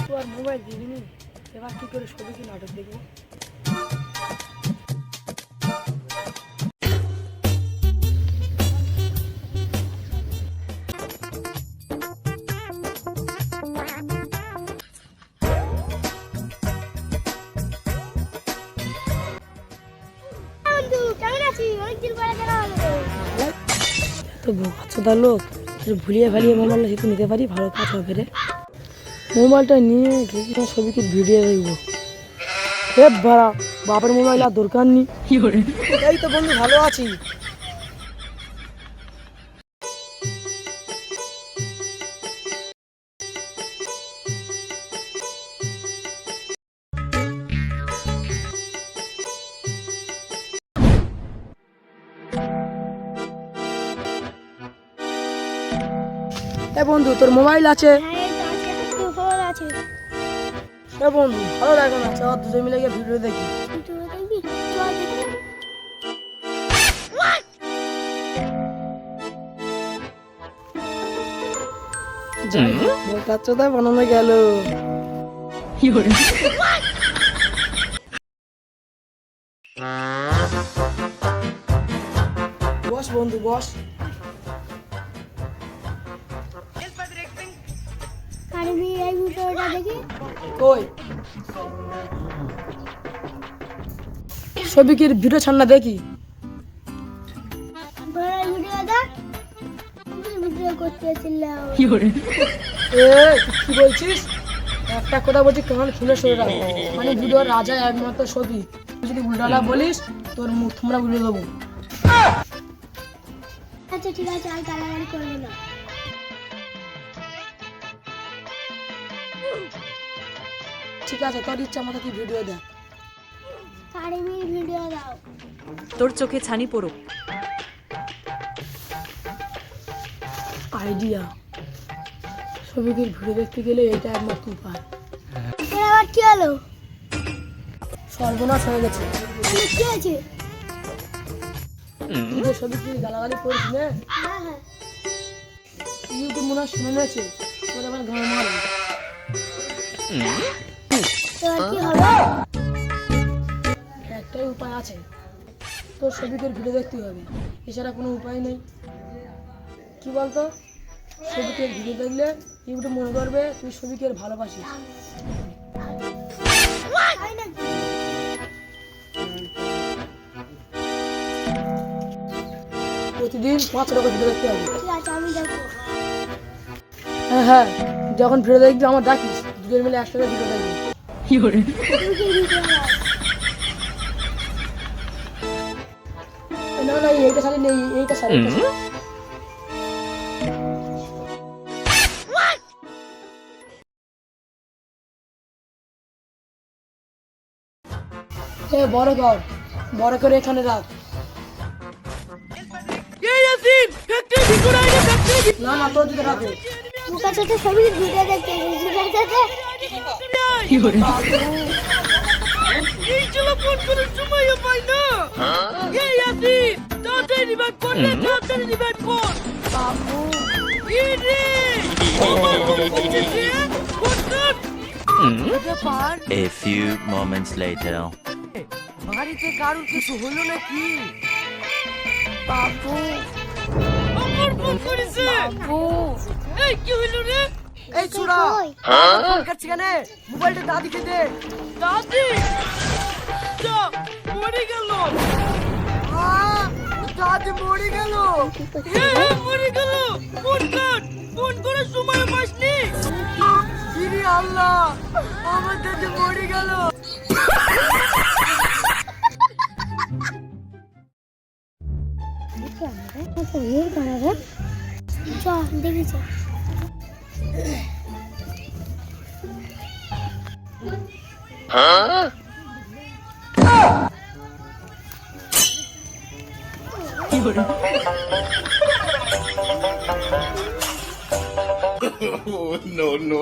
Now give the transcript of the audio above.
তো আর মোবাইল দিইনি, এবার কি করে ছবি কি নাটক দেখবো? তো বোকা লোক ভুলিয়ে ভালিয়ে মোবাইলটা যেহেতু নিতে পারি, ভালো কাজ হবে রে। মোবাইলটা নিয়ে ছবিকে ভিডিও দেখবো। বাপের মোবাইল আর দরকার নেই। এই তো বন্ধু ভালো আছি। বন্ধু তোর মোবাইল আছে? বন্ধু ভালো লাগে না, চল দুজন মিলে গিয়ে ভিডিও দেখি। বানানো গেল। বস বন্ধু বস। ছবিকির ভিডিও ছাড়না দেখি। কি বলছিস? একটা কথা বলছি, কান খুলে শুনে রাখ। মানে ভিডিও রাজা একমাত্র ছবি, যদি উল্টালা বলিস তোর মুখ তোমরা বুঝে দেবো। আচ্ছা ঠিক আছে, আর গালাগালি করবো না। ঠিক আছে, তোর ইচ্ছা মতো কি ভিডিও দেখ। ভিডিও দাও। তোর চোখে ছানি পড়ুক। আইডিয়া, ছবিকে ভিডিও দেখতে গেলে এটা একমাত্র উপায়। আবার কি হলো? সর্বনাশ হয়ে গেছে। কি আছে? ছবি কি গালাগালি করিস না? ইউটিউব মনে হয় শুনে নিয়েছে, তোর আবার গান মারবে। কি হবে? একটাই উপায় আছে, তোর ছবিকে ভিডিও দেখতে হবে, এছাড়া কোনো উপায় নেই। কি বলতো, ছবিকে ভিডিও দেখলে ইউটিউব মনে করবে তুই ছবিকে ভালোবাসিস। প্রতিদিন 5 টাকা ভিডিও দেখতে হবে। হ্যাঁ, যখন ভিডিও দেখবি আমার ডাকিস, দুজন মিলে একসাথে ভিডিও দেখবি। না এইটা শাড়ি নেই, এইটা শাড়ি। বড় করে এখানে রাখ। না তোর দিকে রাখো। মুখের সাথে ছবি ভিডিও দেখতে A few moments later. বাড়িতে কারোর কিছু হলো নাকি? বাবু ফোন করেছে। বাবু এই কি হলো রে? এই চুড়া ফোন করছিস কেন? মোবাইলটা দাদিকে দে। দাদি যা মরে গেল। দাদি মরে গেল। মরে গেল। ফোন করে সময় পাসনি। ইরে আল্লাহ, আমার দাদি মরে গেল। দেখেছি Oh, no.